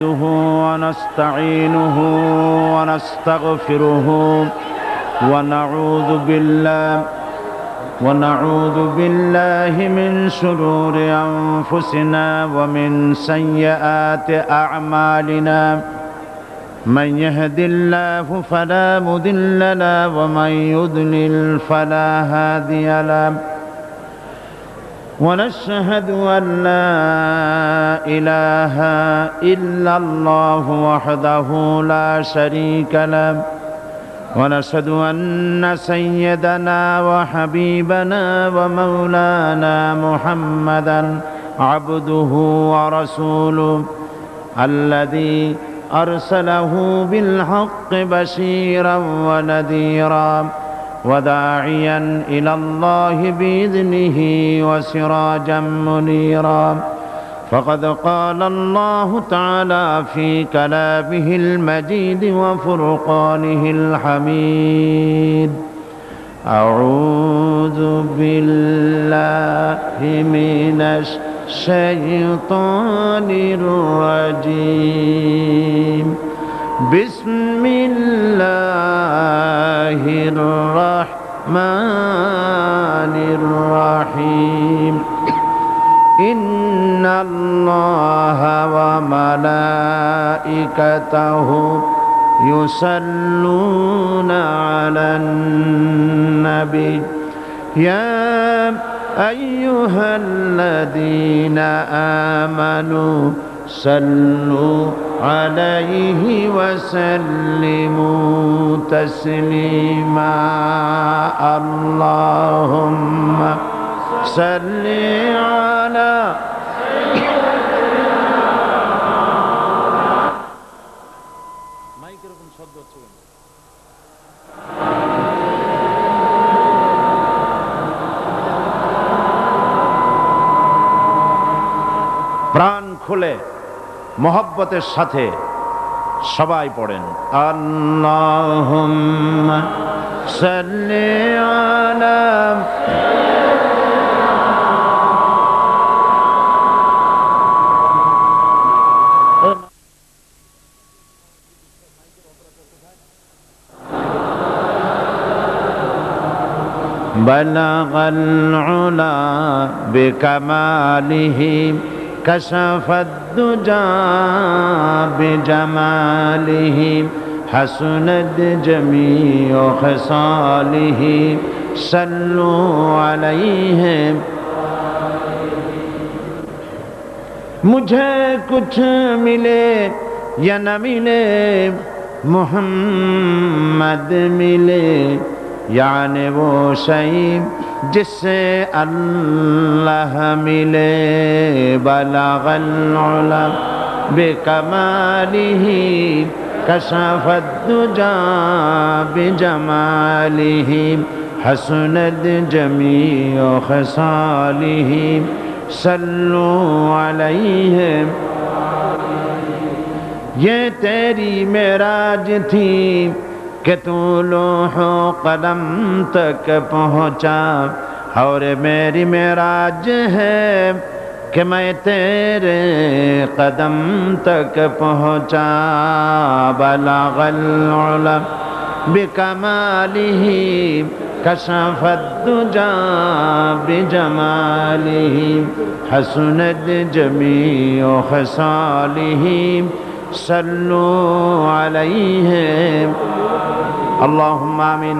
ونستعينه ونستغفره ونعوذ بالله من شرور أنفسنا ومن سيئات أعمالنا من يهد الله فلا مضل له ومن يضلل فلا هادي له ونشهد أن لا إله إلا الله وحده لا شريك له ونشهد أن سيدنا وحبيبنا ومولانا محمدا عبده ورسوله الذي أرسله بالحق بشيرا ونذيرا وداعيا إلى الله بإذنه وسراجا منيرا فقد قال الله تعالى في كلامه المجيد وفرقانه الحميد أعوذ بالله من الشيطان الرجيم بسم الله الرحمن الرحيم إن الله وملائكته يصلون على النبي يا أيها الذين آمنوا صلوا عليه وسلموا تسليما اللهم صل على প্রাণ খুলে মোহব্বতের সাথে সবাই পড়েন আল্লাহুম্মা সাল্লি আলা বালাগাল উলা বিকামালিহি كشف الدجى بجماله حسنت جميع خصاله صلوا عليه मुझे कुछ मिले या न मिले मोहम्मद मिले यानी वो शई जिससे अल्लाह मिले बलगल उला बिकमालिही कशफद दुजा बिजमालिही हसनत जमीअ खसालिही सल्लु अलैहि ये तेरी मेराज थी कि तू लोहो कदम तक पहुँचा और मेरी मेराज है कि मैं तेरे कदम तक पहुँचा बलगल उला बिकमालिही कशफद दुजा बिजमालिही हसनत जमीअ खसालिही सल्लु अलैहि اللهم آمين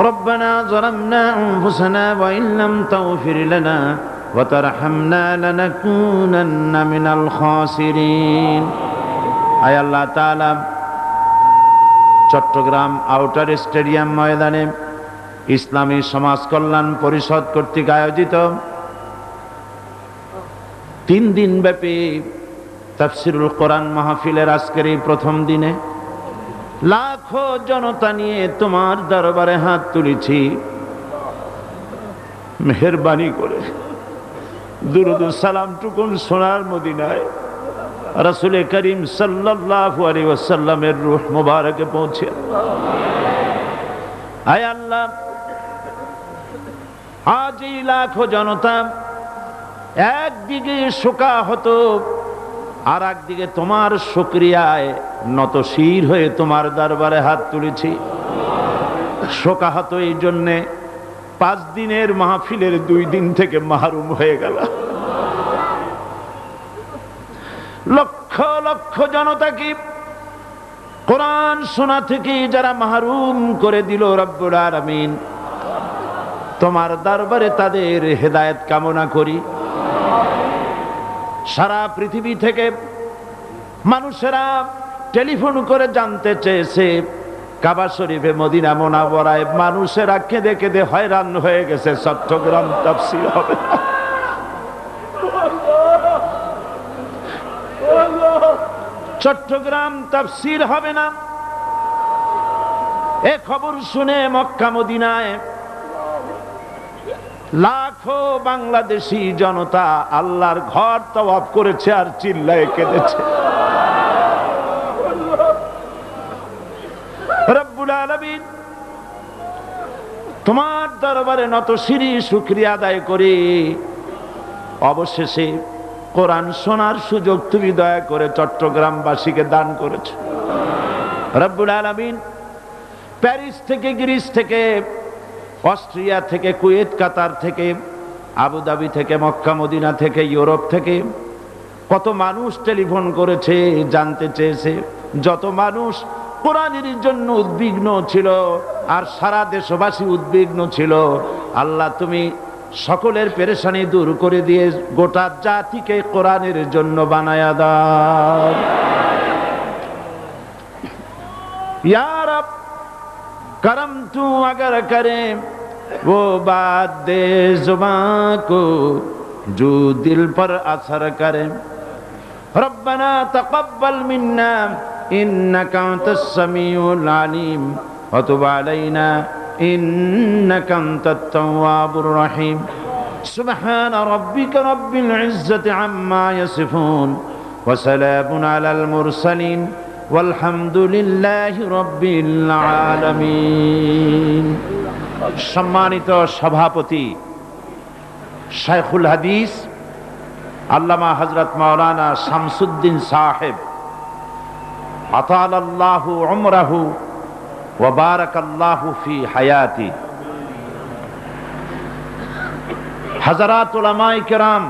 ربنا ظلمنا أنفسنا وإن لم تغفر لنا وترحمنا لنكونن من الخاسرين আয় আল্লাহ তাআলা চট্টগ্রাম আউটার স্টেডিয়াম ময়দানে ইসলামী সমাজ কল্যাণ পরিষদ কর্তৃক আয়োজিত 3 দিন ব্যাপী তাফসীরুল কোরআন মাহফিলের আজকের এই প্রথম দিনে লাখো জনতা নিয়ে তোমার দরবারে হাত তুলেছি মেহেরবানি করে দুরূদ ও সালাম টুকুন সোনার মদিনায় রাসূল করিম সাল্লাল্লাহু আলাইহি ওয়াসাল্লামের রূহ মুবারকে পৌঁছে আয় আল্লাহ আজ এই লাখো জনতা একদিকে শোকাহত আর একদিকে তোমার শুকরিয়ায় নতশির হয়ে তোমার দরবারে হাত তুলেছি। শোকাহত এই জন্যে 5 দিনের মাহফিলের 2 দিন থেকে মাহরুম হয়ে গেল। লক্ষ লক্ষ জনতা কি কোরআন শোনা থেকে যারা মাহরুম করে দিল রব্বুল আলামিন, তোমার দরবারে তাদের হেদায়েত কামনা করি। সারা পৃথিবী থেকে মানুষেরা টেলিফোন করে জানতে চেয়েছে কাবা শরীফে মদিনা মুনাওয়ারায় মানুষেরা কেঁদে কেঁদে হয়রান হয়ে গেছে, চট্টগ্রাম তাফসীর হবে না। চট্টগ্রাম তাফসীর হবে না। এ খবর শুনে মক্কা মদিনায় লাখো বাংলাদেশি জনতা আল্লাহর ঘর তওয়াফ করেছে আর চিল্লায়ে কেঁদেছে। রব্বুল আলামিন তোমার দরবারে নতশিরে শুকরিয়া আদায় করি। অবশেষে কোরআন শোনার সুযোগ তুমি দয়া করে চট্টগ্রামবাসীকে দান করেছো রব্বুল আলামিন। প্যারিস থেকে, গ্রিস থেকে, অস্ট্রিয়া থেকে, কুয়েত, কাতার থেকে, আবুধাবি থেকে, মক্কা মদিনা থেকে, ইউরোপ থেকে কত মানুষ টেলিফোন করেছে, জানতে চেয়েছে। যত মানুষ কোরআনের জন্য উদ্বিগ্ন ছিল আর সারা দেশবাসী উদ্বিগ্ন ছিল, আল্লাহ তুমি সকলের পেরেশানি দূর করে দিয়ে গোটা জাতিকে কোরআনের জন্য বানায়া দাও ইয়া রব। करम तू अगर करे वो बात दे जुबां को जो दिल पर असर करे। रब्बना तक़ब्बल मिन्ना इन्नका अंतस समीउल अलीम व तुब अलैना इन्नका अंतत तव्वाबुर रहीम। सुब्हान रब्बिका रब्बिल इज्जति अम्मा यसिफून व सलामुन अलल मुरसलीन ওয়ালহামদুলিল্লাহি রাব্বিল আলামিন। সম্মানিত সভাপতি শাইখুল হাদিস আল্লামা হযরত মাওলানা শামসুদ্দিন সাহেব আতালাল্লাহু উমরাহু ওয়া বারাকাল্লাহু ফি হায়াতি, হযরত উলামায়ে কেরাম,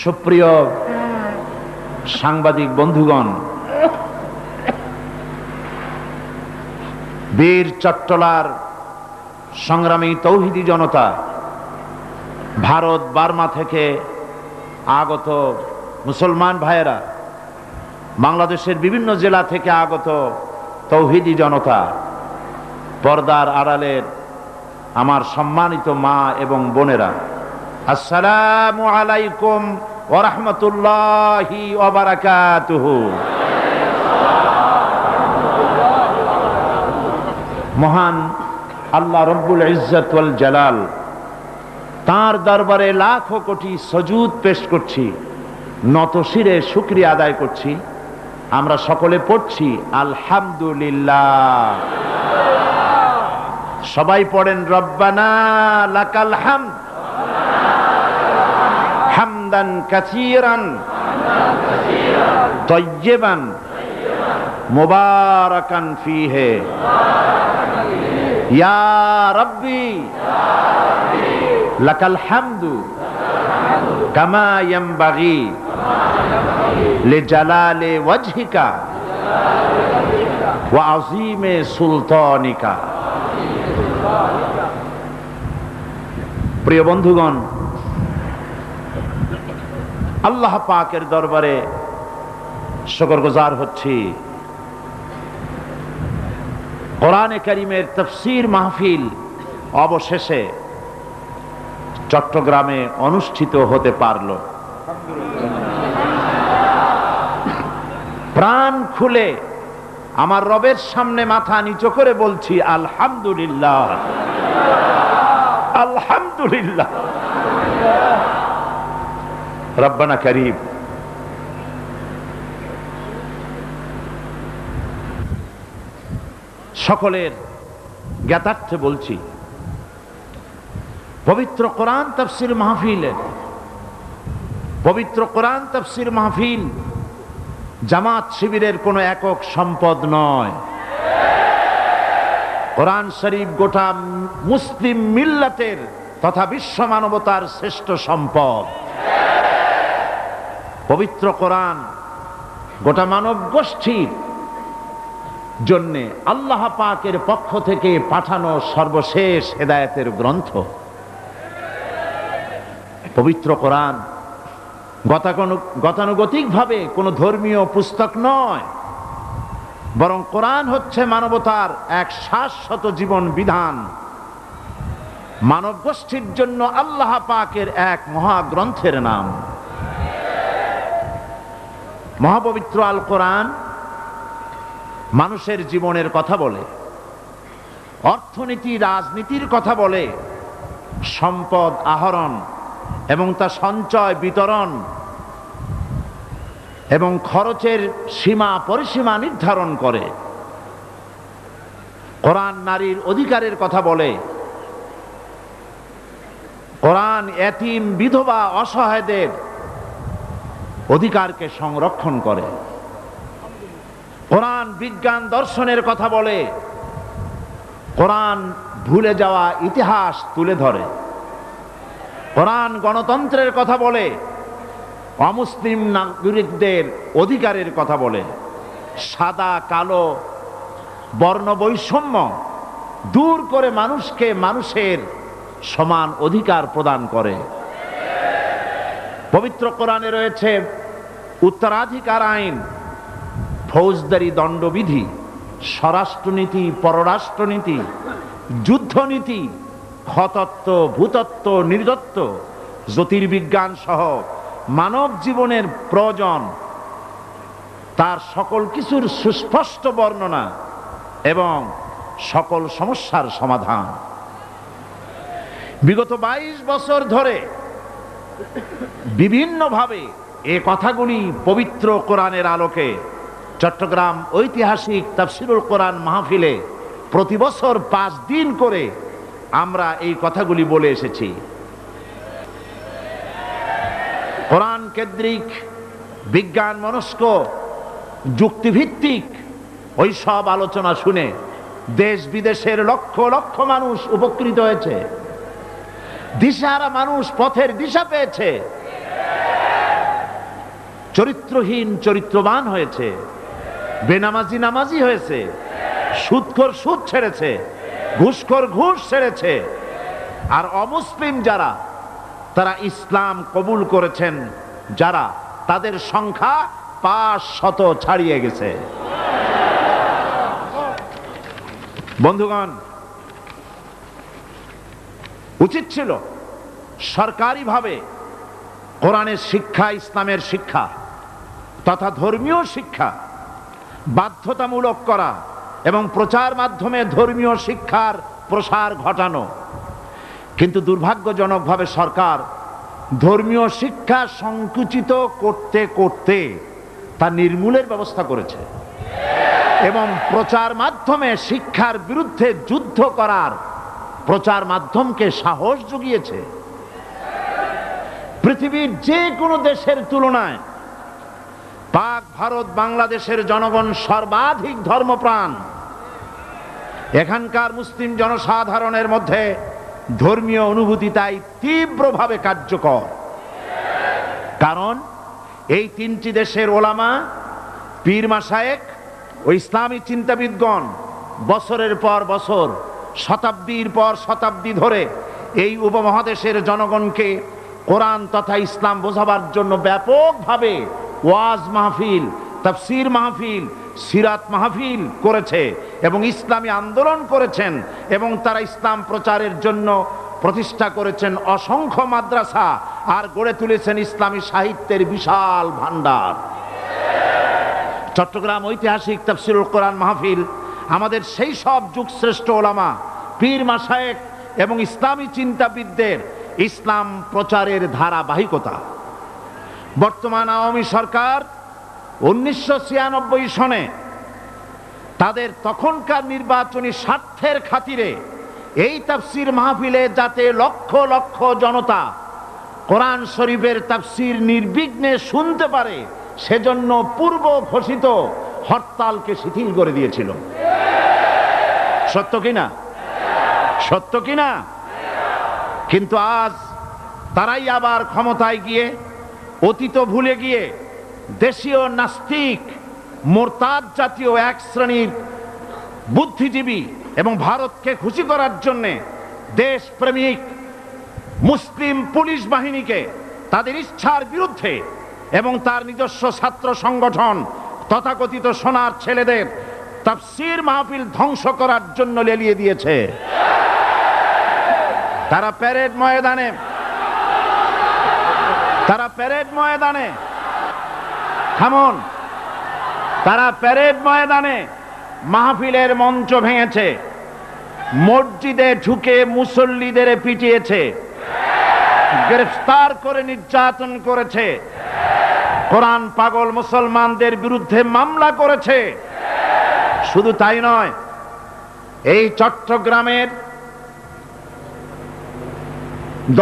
সুপ্রিয় সাংবাদিক বন্ধুগণ, বীর চট্টলার সংগ্রামী তৌহিদি জনতা, ভারত বার্মা থেকে আগত মুসলমান ভাইয়েরা, বাংলাদেশের বিভিন্ন জেলা থেকে আগত তৌহিদি জনতা, পর্দার আড়ালের আমার সম্মানিত মা এবং বোনেরা, আসসালামু আলাইকুম ওয়া রাহমাতুল্লাহি ওয়া বারাকাতুহু। মহান আল্লাহ রব্বুল ইজ্জত ওয়াল জালাল তাঁর দরবারে লাখো কোটি সুজুদ পেশ করছি, নতশিরে শুকরিয়া আদায় করছি। আমরা সকলে পড়ছি আলহামদুলিল্লাহ। সবাই পড়েন রব্বানা লাকাল হামদ হামদান কাসীরান তাইয়্যিবান মুবারাকান ফীহি ইয়া রাব্বি লাকাল হামদু কামা ইয়ানবাগি লিজালালি ওয়াজহিকা ওয়া আযীমি সুলতানিকা। প্রিয় বন্ধুগণ, আল্লাহ পাকের দরবারে শুকরগুজার হচ্ছি। কোরআনে কারীমের তাফসীর মাহফিল অবশেষে চট্টগ্রামে অনুষ্ঠিত হতে পারল। প্রাণ খুলে আমার রবের সামনে মাথা নিচু করে বলছি আলহামদুলিল্লাহ, আলহামদুলিল্লাহ। রব্বানা কারীম, সকলের জ্ঞাতার্থে বলছি, পবিত্র কোরআন তাফসীর মাহফিলে পবিত্র কোরআন তাফসীর মাহফিল জামাত শিবিরের কোনো একক সম্পদ নয়। কোরআন শরীফ গোটা মুসলিম মিল্লাতের তথা বিশ্ব মানবতার শ্রেষ্ঠ সম্পদ। পবিত্র কোরআন গোটা মানব গোষ্ঠীর জন্যে আল্লাহ পাকের পক্ষ থেকে পাঠানো সর্বশেষ হেদায়েতের গ্রন্থ। পবিত্র কোরআন গতানুগতিকভাবে কোনো ধর্মীয় পুস্তক নয়, বরং কোরআন হচ্ছে মানবতার এক শাশ্বত জীবন বিধান, মানব গোষ্ঠীর জন্য আল্লাহ পাকের এক মহাগ্রন্থের নাম। মহাপবিত্র আল কোরআন মানুষের জীবনের কথা বলে, অর্থনীতি রাজনীতির কথা বলে, সম্পদ আহরণ এবং তা সঞ্চয় বিতরণ এবং খরচের সীমা পরিসীমা নির্ধারণ করে। কোরআন নারীর অধিকারের কথা বলে, কোরআন এতিম বিধবা অসহায়দের অধিকারকে সংরক্ষণ করে। কোরআন বিজ্ঞান দর্শনের কথা বলে, কোরআন ভুলে যাওয়া ইতিহাস তুলে ধরে। কোরআন গণতন্ত্রের কথা বলে, অমুসলিম নাগরিকদের অধিকারের কথা বলে। সাদা কালো বর্ণ বৈষম্য দূর করে মানুষকে মানুষের সমান অধিকার প্রদান করে। পবিত্র কোরআনে রয়েছে উত্তরাধিকার আইন, ফৌজদারি দণ্ডবিধি, স্বরাষ্ট্রনীতি, পররাষ্ট্রনীতি, যুদ্ধনীতি, খতত্ব, ভূতত্ব, নৃতত্ব, জ্যোতির্বিজ্ঞান সহ মানব জীবনের প্রয়োজন, তার সকল কিছুর সুস্পষ্ট বর্ণনা এবং সকল সমস্যার সমাধান। বিগত 22 বছর ধরে বিভিন্নভাবে এ কথাগুলি পবিত্র কোরআনের আলোকে চট্টগ্রাম ঐতিহাসিক তাফসীরুল কোরআন মাহফিলে প্রতি বছর 5 দিন করে আমরা এই কথাগুলি বলে এসেছি। কোরআন কেন্দ্রিক, বিজ্ঞান মনস্ক, যুক্তিভিত্তিক ওই সব আলোচনা শুনে দেশ বিদেশের লক্ষ লক্ষ মানুষ উপকৃত হয়েছে, দিশাহারা মানুষ পথের দিশা পেয়েছে, চরিত্রহীন চরিত্রবান হয়েছে, বেনামাজি নামাজি হয়েছে, সুদখোর সুদ ছেড়েছে, ঘুষখোর ঘুষ ছেড়েছে, আর অমুসলিম যারা তারা ইসলাম কবুল করেছেন, যারা তাদের সংখ্যা 500 ছাড়িয়ে গেছে। বন্ধুগণ, উচিত ছিল সরকারিভাবে কোরআনের শিক্ষা, ইসলামের শিক্ষা তথা ধর্মীয় শিক্ষা বাধ্যতামূলক করা এবং প্রচার মাধ্যমে ধর্মীয় শিক্ষার প্রসার ঘটানো। কিন্তু দুর্ভাগ্যজনকভাবে সরকার ধর্মীয় শিক্ষা সংকুচিত করতে করতে তা নির্মূলের ব্যবস্থা করেছে এবং প্রচার মাধ্যমে শিক্ষার বিরুদ্ধে যুদ্ধ করার প্রচার মাধ্যমকে সাহস জুগিয়েছে। পৃথিবীর যে কোনো দেশের তুলনায় পাক ভারত বাংলাদেশের জনগণ সর্বাধিক ধর্মপ্রাণ। এখানকার মুসলিম জনসাধারণের মধ্যে ধর্মীয় অনুভূতি তাই তীব্রভাবে কার্যকর, কারণ এই 3টি দেশের ওলামা, পীর মাশায়েখ ও ইসলামী চিন্তাবিদগণ বছরের পর বছর, শতাব্দীর পর শতাব্দী ধরে এই উপমহাদেশের জনগণকে কোরআন তথা ইসলাম বোঝাবার জন্য ব্যাপকভাবে ওয়াজ মাহফিল, তাফসীর মাহফিল, সিরাত মাহফিল করেছে এবং ইসলামী আন্দোলন করেছেন এবং তারা ইসলাম প্রচারের জন্য প্রতিষ্ঠা করেছেন অসংখ্য মাদ্রাসা আর গড়ে তুলেছেন ইসলামী সাহিত্যের বিশাল ভান্ডার। চট্টগ্রাম ঐতিহাসিক তাফসীরুল কোরআন মাহফিল আমাদের সেই সব যুগশ্রেষ্ঠ ওলামা, পীর মাশায়েখ এবং ইসলামী চিন্তাবিদদের ইসলাম প্রচারের ধারাবাহিকতা। বর্তমান আওয়ামী সরকার 1996 সনে তাদের তখনকার নির্বাচনী স্বার্থের খাতিরে এই তাফসীর মাহফিলে যাতে লক্ষ লক্ষ জনতা কোরআন শরীফের তাফসীর নির্বিঘ্নে শুনতে পারে সেজন্য পূর্ব ঘোষিত হরতালকে শিথিল করে দিয়েছিল। সত্য কিনা? সত্য কিনা? কিন্তু আজ তারাই আবার ক্ষমতায় গিয়ে অতীত ভুলে গিয়ে দেশীয় নাস্তিক মোরতাদ জাতীয় এক শ্রেণীর বুদ্ধিজীবী এবং ভারতকে খুশি করার জন্য দেশপ্রেমিক মুসলিম পুলিশ বাহিনীকে তাদের ইচ্ছার বিরুদ্ধে এবং তার নিজস্ব ছাত্র সংগঠন তথাকথিত সোনার ছেলেদের তাফসীর মাহফিল ধ্বংস করার জন্য লেলিয়ে দিয়েছে। তারা প্যারেড ময়দানে থামুন, তারা প্যারেড ময়দানে মাহফিলের মঞ্চ ভেঙেছে, মসজিদে ঢুকে মুসল্লিদের পিটিয়েছে, গ্রেফতার করে নির্যাতন করেছে, কোরআন পাগল মুসলমানদের বিরুদ্ধে মামলা করেছে। শুধু তাই নয়, এই চট্টগ্রামের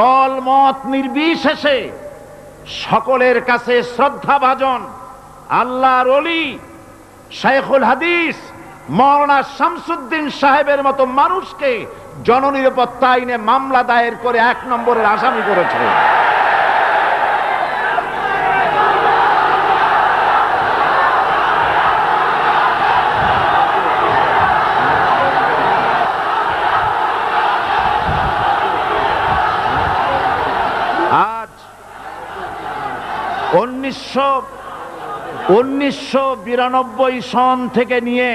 দল মত নির্বিশেষে সকলের কাছে শ্রদ্ধাভাজন আল্লাহর ওলি শাইখুল হাদিস মাওলানা শামসুদ্দিন সাহেবের মতো মানুষকে জননিরাপত্তা আইনে মামলা দায়ের করে 1 নম্বরের আসামি করেছে। আজ 1992 সন থেকে নিয়ে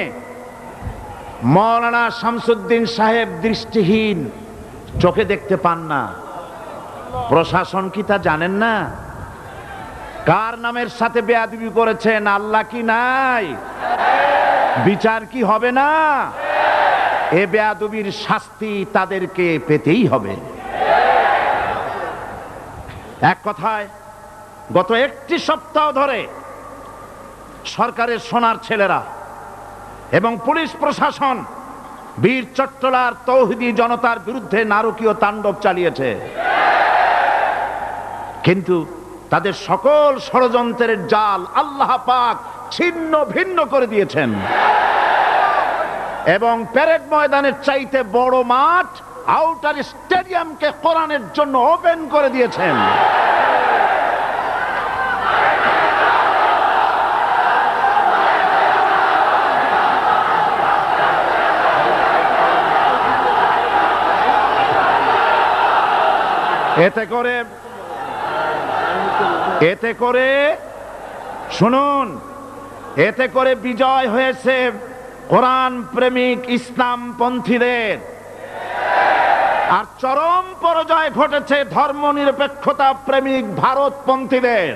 মাওলানা শামসুদ্দিন সাহেব দৃষ্টিহীন, চোখে দেখতে পান না। প্রশাসন কি তা জানেন না? কার নামের সাথে বেয়াদবি করেছেন? আল্লাহ কি নাই? বিচার কি হবে না? এ বেয়াদবির শাস্তি তাদেরকে পেতেই হবে। এক কথায় গত 1 সপ্তাহ ধরে সরকারের সোনার ছেলেরা এবং পুলিশ প্রশাসন বীর চট্টলার তৌহিদি জনতার বিরুদ্ধে নারকীয় তাণ্ডব চালিয়েছে। কিন্তু তাদের সকল ষড়যন্ত্রের জাল আল্লাহ পাক ছিন্ন ভিন্ন করে দিয়েছেন এবং প্যারেড ময়দানের চাইতে বড় মাঠ আউটার স্টেডিয়ামকে কোরআনের জন্য ওপেন করে দিয়েছেন। এতে করে শুনুন, এতে করে বিজয় হয়েছে কোরআন প্রেমিক ইসলাম পন্থীদের, আর চরম পরাজয় ঘটেছে ধর্মনিরপেক্ষতা প্রেমিক ভারতপন্থীদের।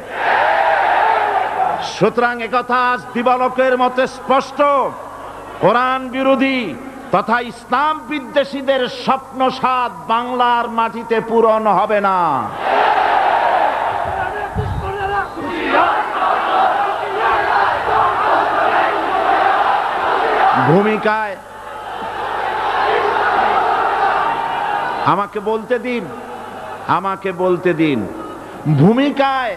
সুতরাং একথা দিবালোকের মতে স্পষ্ট, কোরআন বিরোধী তথা ইসলাম বিদ্বেষীদের স্বপ্নসাদ বাংলার মাটিতে পূরণ হবে না। ভূমিকায় আমাকে বলতে দিন ভূমিকায়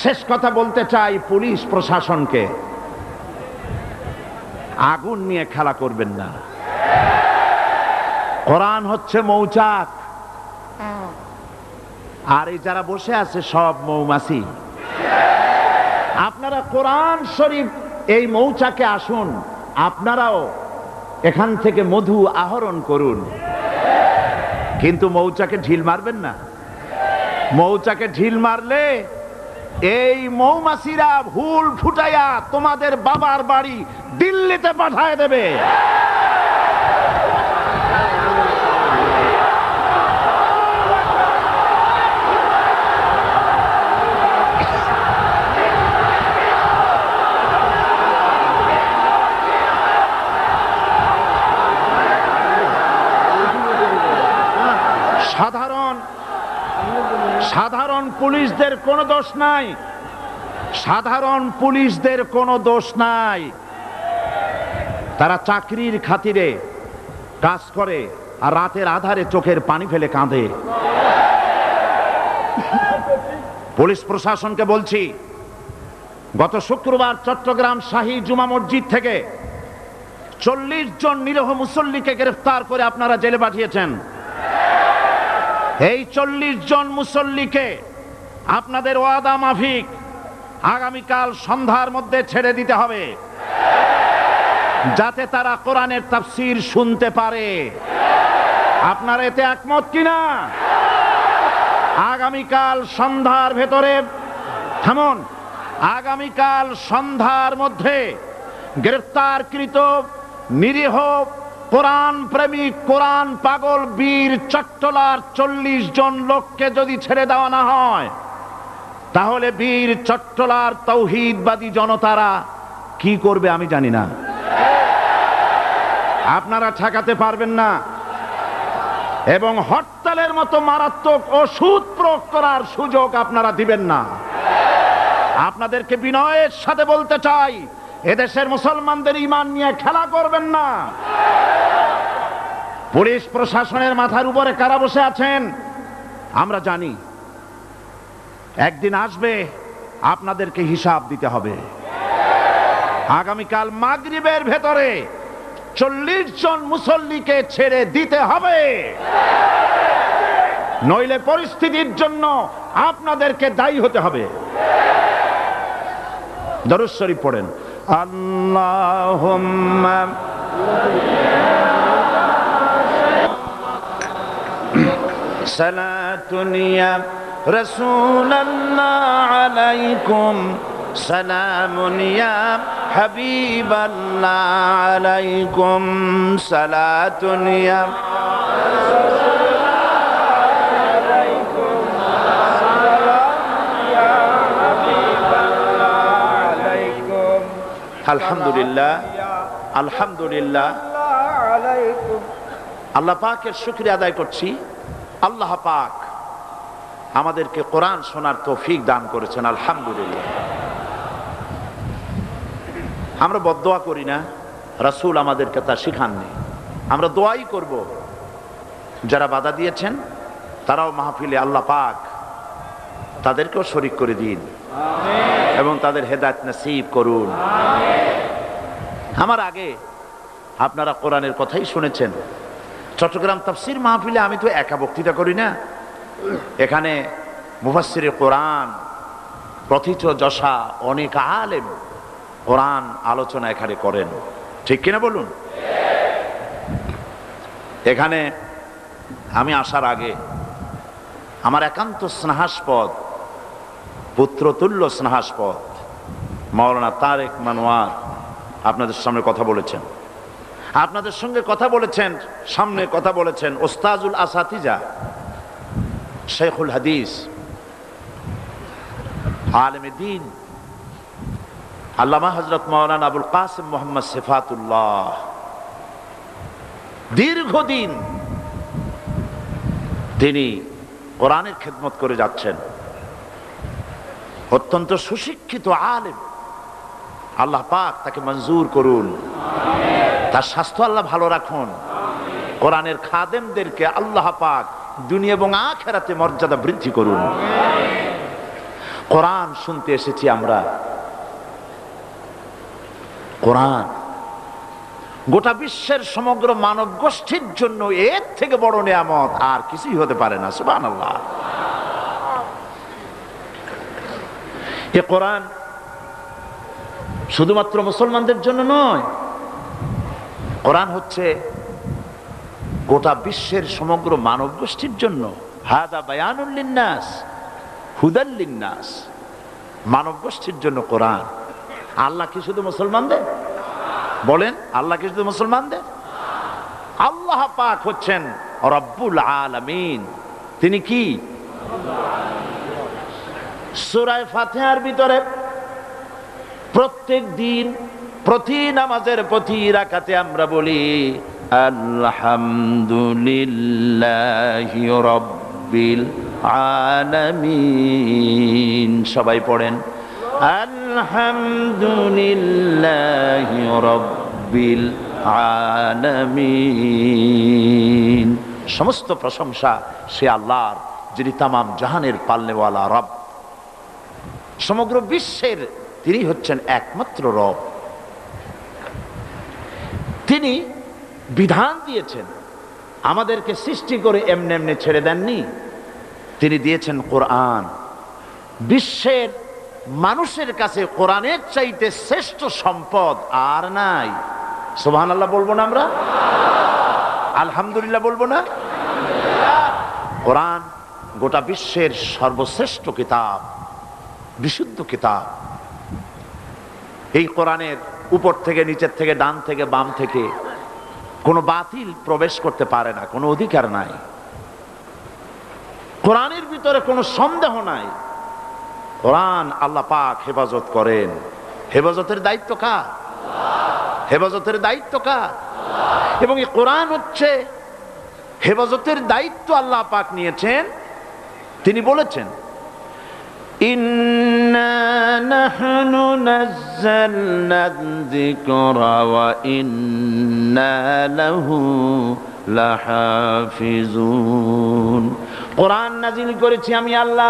শেষ কথা বলতে চাই পুলিশ প্রশাসনকে, আগুন নিয়ে খেলা করবেন না। কোরআন হচ্ছে মৌচাক, আর এই যারা বসে আছে সব মৌমাছি। আপনারা কোরআন শরীফ এই মৌচাকে আসুন, আপনারাও এখান থেকে মধু আহরণ করুন, কিন্তু মৌচাকে ঢিল মারবেন না। মৌচাকে ঢিল মারলে এই মৌমাছিরা ভুল ফুটাইয়া তোমাদের বাবার বাড়ি দিল্লিতে পাঠায় দেবে। সাধারণ পুলিশদের কোনো দোষ নাই, সাধারণ পুলিশদের কোনো দোষ নাই। তারা চাকরির খাতিরে কাজ করে আর রাতের আধারে চোখের পানি ফেলে কাঁদে। পুলিশ প্রশাসনকে বলছি, গত শুক্রবার চট্টগ্রাম শাহী জুমা মসজিদ থেকে 40 জন নিরীহ মুসল্লিকে গ্রেফতার করে আপনারা জেলে পাঠিয়েছেন। এই 40 জন মুসল্লিকে আপনাদের ওয়াদা মাফিক আগামীকাল সন্ধ্যার মধ্যে ছেড়ে দিতে হবে, যাতে তারা কোরআনের তাফসীর শুনতে পারে। আপনারা এতে একমত কিনা? আগামীকাল সন্ধ্যার ভেতরে, থামুন, আগামীকাল সন্ধ্যার মধ্যে গ্রেফতারকৃত নিরীহ কোরআন প্রেমিক, কোরআন পাগল বীর চট্টলার 40 জন লোককে যদি ছেড়ে দেওয়া না হয়, তাহলে বীর চট্টলার তৌহিদবাদী জনতারা কি করবে আমি জানি না। আপনারা ঠেকাতে পারবেন না, এবং হরতালের মতো মারাত্মক ওষুধ প্রয়োগ করার সুযোগ আপনারা দিবেন না। আপনাদেরকে বিনয়ের সাথে বলতে চাই, এদেশের মুসলমানদের ঈমান নিয়ে খেলা করবেন না। পুলিশ প্রশাসনের মাথার উপরে কারা বসে আছেন আমরা জানি, একদিন আসবে আপনাদেরকে হিসাব দিতে হবে। আগামীকাল মাগরিবের ভেতরে 40 জন মুসল্লিকে ছেড়ে দিতে হবে, নইলে পরিস্থিতির জন্য আপনাদেরকে দায়ী হতে হবে। দরুদ শরীফ পড়েন। আল্লাহুম্মা সালাতুন ইয়া রাসূলুল্লাহ আলাইকুম, সালামুন ইয়া হাবিবাল্লাহ আলাইকুম, সালাতুন ইয়া আলহামদুলিল্লাহ, আলহামদুলিল্লাহ। আল্লাহ পাকের শুকরিয়া আদায় করছি। আল্লাহ পাক আমাদেরকে কোরআন শোনার তৌফিক দান করেছেন, আলহামদুলিল্লাহ। আমরা বদদোয়া করি না, রাসূল আমাদেরকে তা শিখাননি। আমরা দোয়াই করব, যারা বাধা দিয়েছেন তারাও মাহফিলে আল্লাহ পাক তাদেরকেও শরীক করে দিন এবং তাদের হেদায়েত নসিব করুন। আমার আগে আপনারা কোরআনের কথাই শুনেছেন। চট্টগ্রাম তাফসীর মাহফিলে আমি তো একা বক্তৃতা করি না, এখানে মুফাসসিরে কোরআন, প্রথিত যশা অনেক আলেম কোরআন আলোচনা এখানে করেন, ঠিক কিনা বলুন? এখানে আমি আসার আগে আমার একান্ত স্নেহাস্পদ পুত্রতুল্য স্নেহাস্পদ মাওলানা তারেক মনোয়ার আপনাদের সামনে কথা বলেছেন, আপনাদের সঙ্গে কথা বলেছেন, সামনে কথা বলেছেন ওস্তাজুল আসাতিজা শেখুল হাদিস আলেম দ্বীন আল্লামা হযরত মাওলানা আবুল কাসিম মোহাম্মদ সিফাতুল্লাহ। দীর্ঘদিন তিনি কোরআনের খেদমত করে যাচ্ছেন, অত্যন্ত সুশিক্ষিত আলেম। আল্লাহ পাক তাকে মঞ্জুর করুন, তার স্বাস্থ্য আল্লাহ ভালো রাখুন। কোরআনের খাদেমদেরকে আল্লাহ পাক দুনিয়া এবং আখিরাতে মর্যাদা বৃদ্ধি করুন। কোরআন শুনতে এসেছি আমরা। কোরআন গোটা বিশ্বের সমগ্র মানব গোষ্ঠীর জন্য এর থেকে বড় নিয়ামত আর কিছুই হতে পারে না। সুবহানাল্লাহ। এ কোরআন শুধুমাত্র মুসলমানদের জন্য নয়, কোরআন হচ্ছে গোটা বিশ্বের সমগ্র মানব গোষ্ঠীর জন্য। হাদা বায়ানুল লিন্নাস হুদাল লিন্নাস, মানব গোষ্ঠীর জন্য কোরআন। আল্লাহ কি শুধু মুসলমানদের? বলেন, আল্লাহ কি শুধু মুসলমানদের? আল্লাহ পাক হচ্ছেন রব্বুল আলামিন। তিনি কি? সূরা ফাতিহার ভিতরে প্রত্যেক দিন প্রতি নামাজের প্রতি রাকাতে আমরা বলি আলহামদুলিল্লাহি রাব্বিল আলামিন। সবাই পড়েন আলহামদুলিল্লাহি রাব্বিল আলামিন। সমস্ত প্রশংসা সে আল্লাহর, যিনি তামাম জাহানের পালনেওয়ালা রব। সমগ্র বিশ্বের তিনি হচ্ছেন একমাত্র রব। তিনি বিধান দিয়েছেন, আমাদেরকে সৃষ্টি করে এমনি এমনি ছেড়ে দেননি। তিনি দিয়েছেন কোরআন। বিশ্বের মানুষের কাছে কোরআনের চাইতে শ্রেষ্ঠ সম্পদ আর নাই। সুবহানাল্লাহ বলবো না আমরা? আলহামদুলিল্লাহ বলবো না? কোরআন গোটা বিশ্বের সর্বশ্রেষ্ঠ কিতাব, বিশুদ্ধ কিতাব। এই কোরআনের উপর থেকে, নিচের থেকে, ডান থেকে, বাম থেকে কোনো বাতিল প্রবেশ করতে পারে না, কোনো অধিকার নাই। কোরআনের ভিতরে কোনো সন্দেহ নাই। কোরআন আল্লাহ পাক হেফাজত করেন। হেফাজতের দায়িত্ব কার? হেফাজতের দায়িত্ব কার? এবং এই কোরআন হচ্ছে হেফাজতের দায়িত্ব আল্লাহ পাক নিয়েছেন। তিনি বলেছেন, ইন্না নাহনু নাযালনা যিকরা ওয়া ইন্না লাহু লাহাফিজুন। কোরআন নাজিল করেছি আমি আল্লাহ,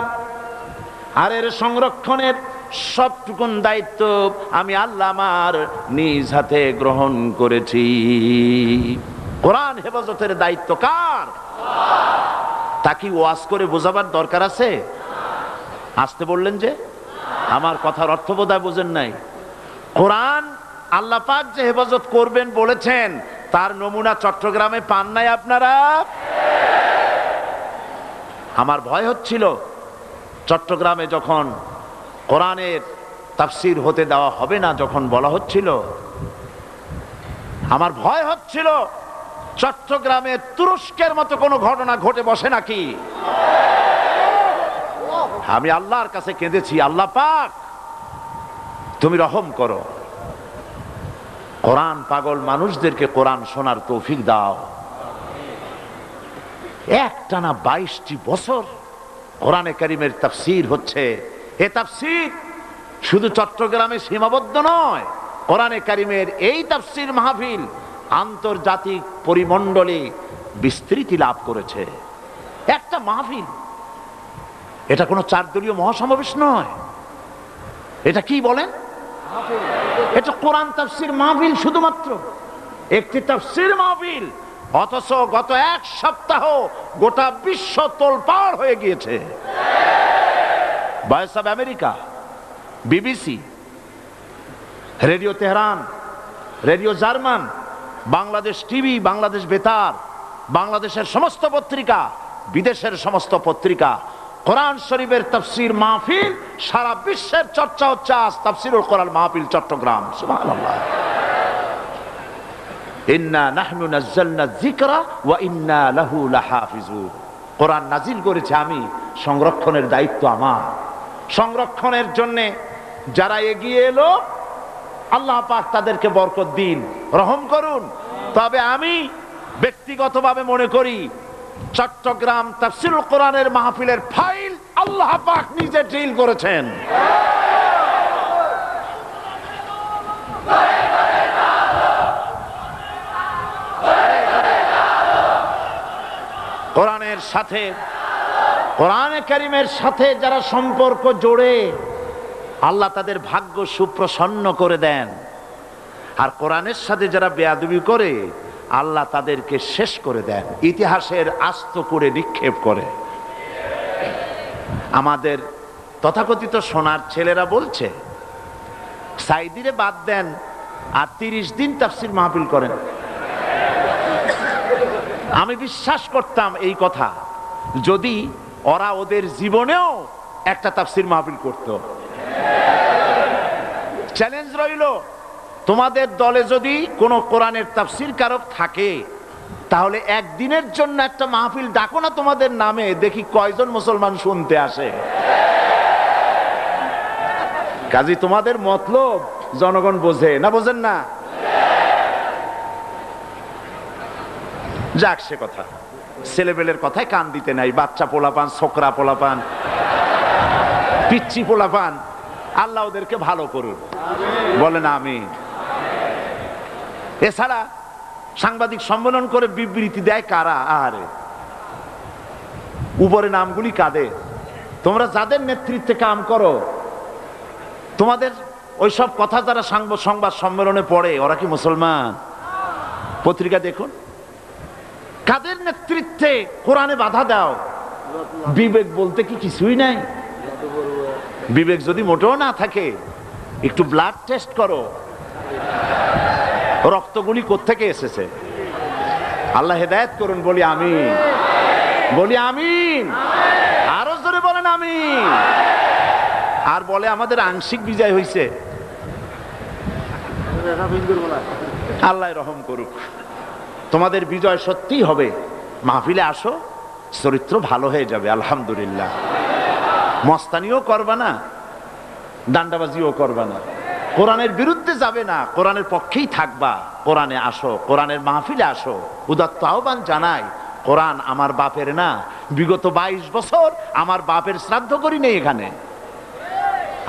আর এর সংরক্ষণের সবটুকুন দায়িত্ব আমি আল্লাহ আমার নিজ হাতে গ্রহণ করেছি। কোরআন হেফাজতের দায়িত্ব কার? তা কি ওয়াজ করে বোঝাবার দরকার আছে? আসতে বললেন যে, আমার কথার অর্থ বোধহয় বোঝেন নাই। কোরআন আল্লাহ পাক যে হেফাজত করবেন বলেছেন, তার নমুনা চট্টগ্রামে পান নাই আপনারা? আমার ভয় হচ্ছিল চট্টগ্রামে যখন কোরআনের তাফসীর হতে দেওয়া হবে না, যখন বলা হচ্ছিল, আমার ভয় হচ্ছিল চট্টগ্রামে তুরস্কের মতো কোনো ঘটনা ঘটে বসে নাকি। আমি আল্লাহর কাছে কেঁদেছি, আল্লাহ পাক তুমি রহম করো, কোরআন পাগল মানুষদেরকে কোরআন শোনার তৌফিক দাও। একটানা 22টি বছর কোরআনে কারীমের তাফসীর হচ্ছে। এ তাফসীর শুধু চট্টগ্রামে সীমাবদ্ধ নয়। কোরআনে কারীমের এই তাফসীর মাহফিল আন্তর্জাতিক পরিমণ্ডলে বিস্তৃতি লাভ করেছে। একটা মাহফিল, এটা কোনো 4 দলীয় মহাসমাবেশ নয়। এটা কি বলেন? এটা কোরআন তাফসীর মাহফিল, শুধুমাত্র একটি তাফসীর মাহফিল। অথচ গত 1 সপ্তাহ গোটা বিশ্ব তোলপাড় হয়ে গিয়েছে। Voice of America, BBC, radio Tehran, radio German, Bangladesh TV, Bangladesh বেতার, বাংলাদেশের সমস্ত পত্রিকা, বিদেশের সমস্ত পত্রিকা, কোরআন শরীফের তাফসীর মাহফিল সারা বিশ্বের চর্চা হচ্ছে। আজ তাফসীরুল কোরআন মাহফিল চট্টগ্রাম। সুবহানাল্লাহ। ইন্না নাহনু নাযালনা যিকরা ওয়া ইন্না লাহু লাহাফিজুন। কোরআন নাজিল করেছে আমি, সংরক্ষণের দায়িত্ব আমার। সংরক্ষণের জন্য যারা এগিয়ে এলো, আল্লাহ পাক তাদেরকে বরকত দিন, রহম করুন। তবে আমি ব্যক্তিগতভাবে মনে করি, চট্টগ্রাম তাফসীরুল কোরআনের মাহফিলের ফাইল আল্লাহ পাক নিজে ডিল করেছেন। কোরআনের সাথে, কোরআনে কারীমের সাথে যারা সম্পর্ক জোড়ে, আল্লাহ তাদের ভাগ্য সুপ্রসন্ন করে দেন। আর কোরআনের সাথে যারা বেয়াদবি করে, আল্লাহ তাদেরকে শেষ করে দেন, ইতিহাসের আস্ত করে নিক্ষেপ করে। আমাদের তথাকথিত সোনার ছেলেরা বলছে, সাইদিরে বাদ দেন আর 30 দিন তাফসীর মাহফিল করেন। আমি বিশ্বাস করতাম এই কথা, যদি ওরা ওদের জীবনেও একটা তাফসীর মাহফিল করত। চ্যালেঞ্জ রইল, তোমাদের দলে যদি কোনো কোরআনের তাফসীর কারক থাকে, তাহলে একদিনের জন্য একটা মাহফিল ডাকো না তোমাদের নামে, দেখি কয়জন মুসলমান শুনতে আসে। কাজী তোমাদের মতলব জনগণ বোঝে না, বোঝেন না? যাক, সে কথা, ছেলেবেলের কথায় কান দিতে নাই। বাচ্চা পোলাপান, ছোকরা পোলাপান, পিচ্চি পোলাপান, আল্লাহ ওদেরকে ভালো করুন, বলেন আমিন। এছাড়া সাংবাদিক সম্মেলন করে বিবৃতি দেয় কারা? আরে উপরে নামগুলি কাদের? তোমরা যাদের নেতৃত্বে কাম করো, তোমাদের ওইসব কথা যারা সংবাদ সম্মেলনে পড়ে ওরা কি মুসলমান? পত্রিকা দেখুন, কাদের নেতৃত্বে কোরআনে বাধা দাও? বিবেক বলতে কি কিছুই নাই? বিবেক যদি মোটেও না থাকে, একটু ব্লাড টেস্ট করো, রক্তগুলি কোত্থেকে এসেছে। আল্লাহ হেদায়েত করুন, বলি আমিন, বলি আমিন, আরো জোরে বলেন আমিন। আর বলে আমাদের আংশিক বিজয় হয়েছে। আল্লাহ রহম করুক, তোমাদের বিজয় সত্যিই হবে। মাহফিলে আসো, চরিত্র ভালো হয়ে যাবে আলহামদুলিল্লাহ। মস্তানিও করবা না, ডান্ডাবাজিও করবা না, কোরআনের বিরুদ্ধে যাবে না, কোরআনের পক্ষেই থাকবা। কোরআনে আসো, কোরআনের মাহফিলে আসো। উদাত্ত আহ্বান জানাই, কোরআন আমার বাপের না। বিগত 22 বছর আমার বাপের শ্রাদ্ধ করি নেই এখানে।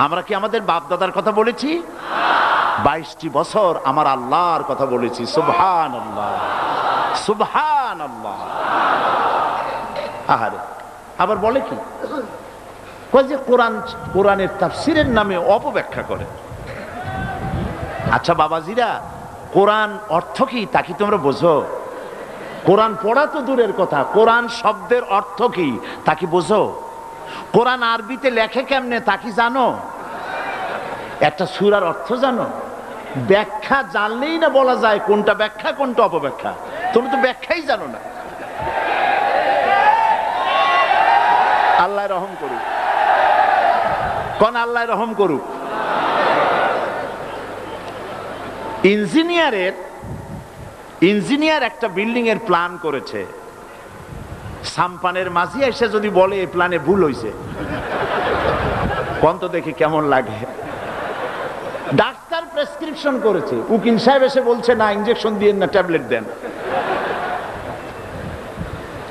আমরা কি আমাদের বাপ দাদার কথা বলেছি? 22টি বছর আমার আল্লাহর কথা বলেছি। সুবহানাল্লাহ, সুবহানাল্লাহ। আহারে, আবার বলে কি, কয় যে কোরআনের তাফসীরের নামে অপব্যাখ্যা করে। আচ্ছা বাবাজিরা, কোরআন অর্থ কি তা কি তোমরা বোঝো? কোরআন পড়া তো দূরের কথা, কোরআন শব্দের অর্থ কি তা কি বোঝো? কোরআন আরবিতে লেখে কেমনে তা কি জানো? একটা সূরার অর্থ জানো? ব্যাখ্যা জানলেই না বলা যায় কোনটা ব্যাখ্যা কোনটা অপব্যাখ্যা। তুমি তো ব্যাখ্যাই জানো না। আল্লাহ রহম করুক, কোন আল্লাহ রহম করুক। ইঞ্জিনিয়ার একটা বিল্ডিং এর প্ল্যান করেছে। সাম্পানের মাঝি এসে যদি বলে এই প্ল্যানে ভুল হয়েছে, কোন তো দেখি কেমন লাগে। ডাক্তার প্রেসক্রিপশন করেছে, উকিল সাহেব এসে বলছে না, ইনজেকশন দিয়ে না, ট্যাবলেট দেন।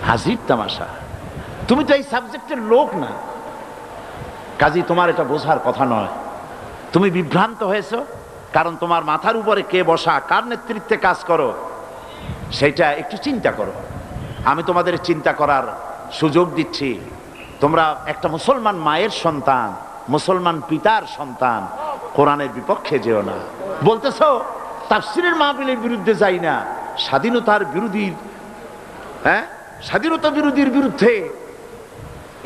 হাজির তামাশা। তুমি তো এই সাবজেক্টের লোক না, কাজী তোমার এটা বোঝার কথা নয়। তুমি বিভ্রান্ত হয়েছো কারণ তোমার মাথার উপরে কে বসা, কার নেতৃত্বে কাজ করো সেটা একটু চিন্তা করো। আমি তোমাদের চিন্তা করার সুযোগ দিচ্ছি। তোমরা একটা মুসলমান মায়ের সন্তান, মুসলমান পিতার সন্তান, কোরআনের বিপক্ষে যেও না। বলতেছো তাফসীরের মাহফিলের বিরুদ্ধে যাই না, স্বাধীনতার বিরোধীর, হ্যাঁ, স্বাধীনতা বিরোধীর বিরুদ্ধে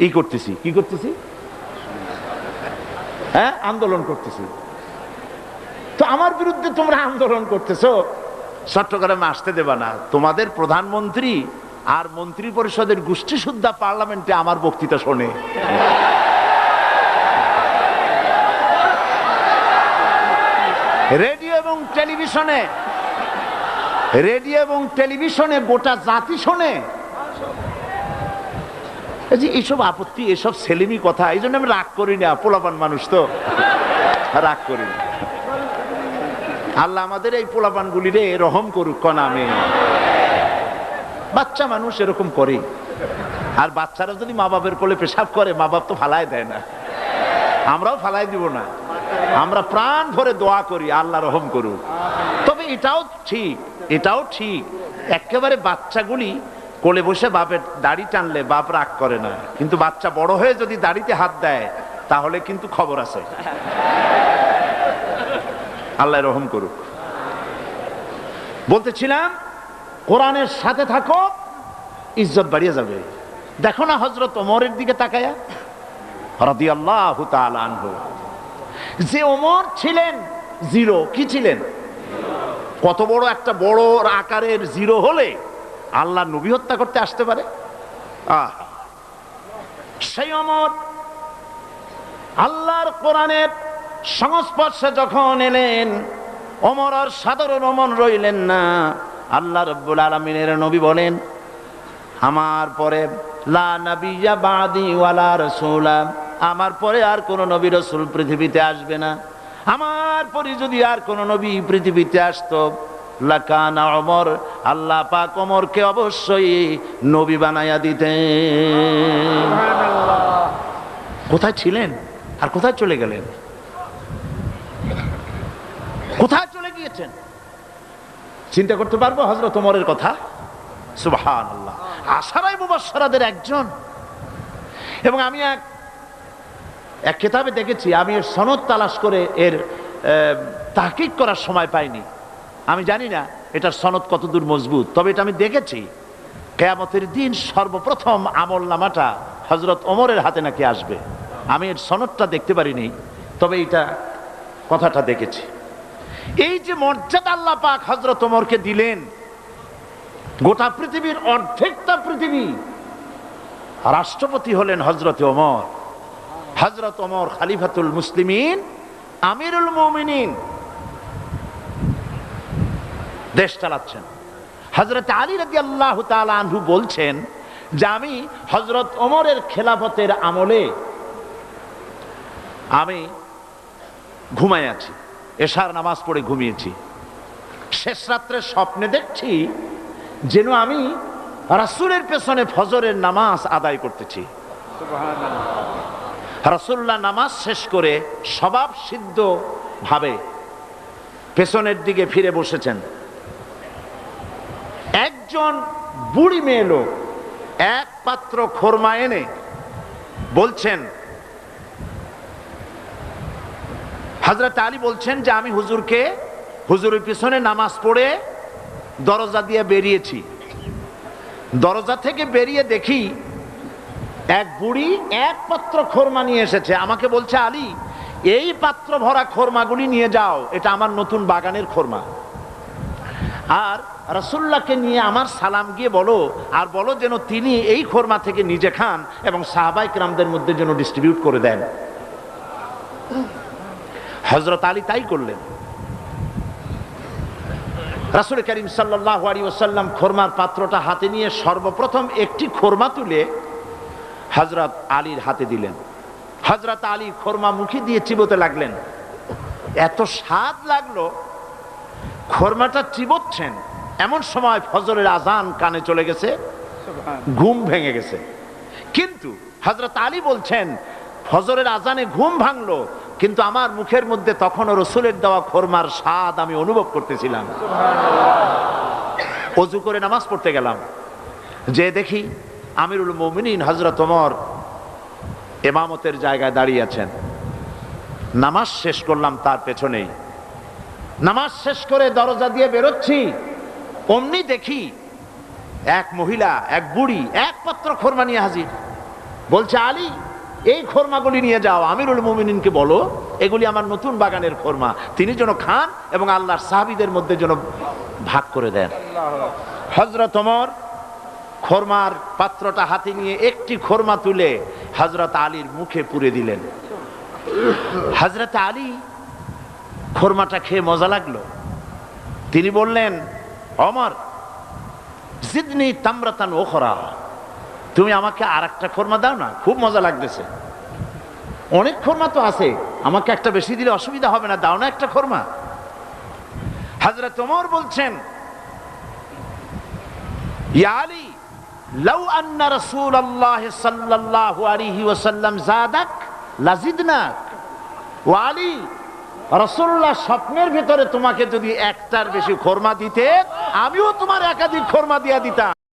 এই করতেছি, কি করতেছি, হ্যাঁ, আন্দোলন করতেছি। তো আমার বিরুদ্ধে তোমরা আন্দোলন করতেছো, চট্টগ্রামে আসতে দেবা না। তোমাদের প্রধানমন্ত্রী আর মন্ত্রী পরিষদের গোষ্ঠী সুদ্ধা পার্লামেন্টে আমার বক্তৃতা শোনে। রেডিও এবং টেলিভিশনে গোটা জাতি শোনে। এইসব আপত্তি, এসব ছেলেমি কথা, এই জন্য আমি রাগ করি না। পোলাপান মানুষ তো রাগ করি না। আল্লাহ আমাদের এই পোলাপান গুলিরে রহম করুক, কোন আমিন। বাচ্চা মানুষ এরকম করে, আর বাচ্চারা যদি মা বাপের কোলে পেশাব করে, মা বাপ তো ফালায় দেয় না, আমরাও ফালাই দিব না। আমরা প্রাণ ভরে দোয়া করি আল্লাহ রহম করুক। তবে এটাও ঠিক, একেবারে বাচ্চাগুলি কোলে বসে বাপের দাড়ি টানলে বাপ রাগ করে না, কিন্তু বাচ্চা বড় হয়ে যদি দাড়িতে হাত দেয় তাহলে কিন্তু খবর আছে। আল্লাহ রহম করুক। বলতেছিলাম কোরআনের সাথে থাকো, ইজ্জত বাড়িয়ে যাবে। দেখো না হযরত ওমরের দিকে তাকায়া, রাদিয়াল্লাহু তাআলা আনহু। যে ওমর ছিলেন জিরো, কি ছিলেন? কত বড় একটা বড় আকারের জিরো হলে আল্লাহ নবী হত্যা করতে আসতে পারে? সেই ওমর আল্লাহর কোরআনের সংস্পর্শে যখন এলেন, ওমর আর সাধারণ ওমর রইলেন না। আল্লাহ রাব্বুল আলামিনের নবী বলেন, আমার পরে লা নাবিয়্যা বাদি ওয়ালা রাসূলা, আমার পরে আর কোন নবী রাসূল পৃথিবীতে আসবে না। আমার পরে যদি আর কোন নবী পৃথিবীতে আসতো, লাকানা ওমর, আল্লাহ পাক ওমরকে অবশ্যই নবী বানায়া দিতেন। সুবহানাল্লাহ। কোথায় ছিলেন আর কোথায় চলে গেলেন? কোথায় চলে গিয়েছেন? চিন্তা করতে পারবো হযরত ওমরের কথা? সুবহানাল্লাহ। আশারায়ে মুবাশশারাদের একজন। এবং আমি এক এক কিতাবে দেখেছি, আমি এর সনদ তালাশ করে এর তাহকিক করার সময় পাইনি, আমি জানি না এটার সনদ কতদূর মজবুত, তবে এটা আমি দেখেছি কিয়ামতের দিন সর্বপ্রথম আমল নামাটা হযরত ওমরের হাতে নাকি আসবে। আমি এর সনদটা দেখতে পারিনি, তবে এটা কথাটা দেখেছি। এই যে মর্যাদা আল্লাহ পাক হযরত ওমরকে দিলেন, গোটা পৃথিবীর অর্ধেকটা পৃথিবী রাষ্ট্রপতি হলেন হযরত ওমর। হযরত ওমর খলিফাতুল মুসলিমিন, আমিরুল মুমিনিন, দেশ চালাচ্ছেন। হযরত আলী রাদিয়াল্লাহু তাআলা আনহু বলছেন যে আমি হযরত ওমরের খেলাফতের আমলে আমি ঘুমাই আছি, এশার নামাজ পড়ে ঘুমিয়েছি। শেষ রাত্রে স্বপ্নে দেখছি যেন আমি রাসূলের পেছনে ফজরের নামাজ আদায় করতেছি। রাসূলুল্লাহ নামাজ শেষ করে স্বভাব সিদ্ধ ভাবে পেছনের দিকে ফিরে বসেছেন। একজন বুড়ি মেয়ে লোক এক পাত্র খোরমা এনে বলছেন, হযরত আলী বলছেন যে আমি হুজুরের পিছনে নামাজ পড়ে দরজা দিয়ে বেরিয়েছি। দরজা থেকে বেরিয়ে দেখি এক বুড়ি এক পাত্র খোরমা নিয়ে এসেছে। আমাকে বলছে, আলী, এই পাত্র ভরা খোরমাগুলি নিয়ে যাও, এটা আমার নতুন বাগানের খোরমা। আর রাসূলুল্লাহকে নিয়ে আমার সালাম গিয়ে বলো, আর বলো যেন তিনি এই খোরমা থেকে নিজে খান এবং সাহাবায়ে কেরামদের মধ্যে যেন ডিস্ট্রিবিউট করে দেন। হযরত আলী তাই করলেন। রাসূল করিম সাল্লাল্লাহু আলাইহি ওয়াসাল্লাম খোরমার পাত্রটা হাতে নিয়ে সর্বপ্রথম একটি খোরমা তুলে হযরত আলীর হাতে দিলেন। হযরত আলী খোরমা মুখে দিয়ে চিবোতে লাগলেন। এত স্বাদ লাগলো, খোরমাটা চিবোচ্ছেন, এমন সময় ফজরের আজান কানে চলে গেছে, ঘুম ভেঙে গেছে। কিন্তু হযরত আলী বলছেন, ফজরের আজানে ঘুম ভাঙলো, কিন্তু আমার মুখের মধ্যে তখনও রাসূলের দেওয়া খোরমার স্বাদ আমি অনুভব করতেছিলাম। ওযু করে নামাজ পড়তে গেলাম, যে দেখি আমিরুল মুমিনিন হযরত ওমর ইমামতের জায়গায় দাঁড়িয়ে আছেন। নামাজ শেষ করলাম তার পেছনেই। নামাজ শেষ করে দরজা দিয়ে বেরোচ্ছি, অমনি দেখি এক মহিলা, এক বুড়ি এক পাত্র খোরমা নিয়ে হাজির। বলছে, আলী, এই খোরমাগুলি নিয়ে যাও, আমিরুল মুমিনিনকে বলো এগুলি আমার নতুন বাগানের খোরমা, তিনি যেন খান এবং আল্লাহর সাহাবীদের মধ্যে যেন ভাগ করে দেন। হযরত ওমর খোরমার পাত্রটা হাতে নিয়ে একটি খোরমা তুলে হযরত আলীর মুখে পুরে দিলেন। হযরত আলী খোরমাটা খেয়ে মজা লাগলো। তিনি বললেন, ওমর, জিদনি তামরাতান উখরা, তুমি আমাকে আরেকটা খোরমা দাও না, খুব মজা লাগতেছে। অনেক খোরমা তো আছে, আমাকে একটা বেশি দিলে অসুবিধা হবে না, দাও না একটা খোরমা। হযরত ওমর বলছেন, ইয়া আলী, লাউ আন্না রাসূলুল্লাহ সাল্লাল্লাহু আলাইহি ওয়াসাল্লাম যাদাক লাজিদনাক। ও আলী, রাসূলুল্লাহ স্বপ্নের ভিতরে তোমাকে যদি একটার বেশি খোরমা দিতে, আমিও তোমার একাধিক খোরমা দিয়া দিতাম।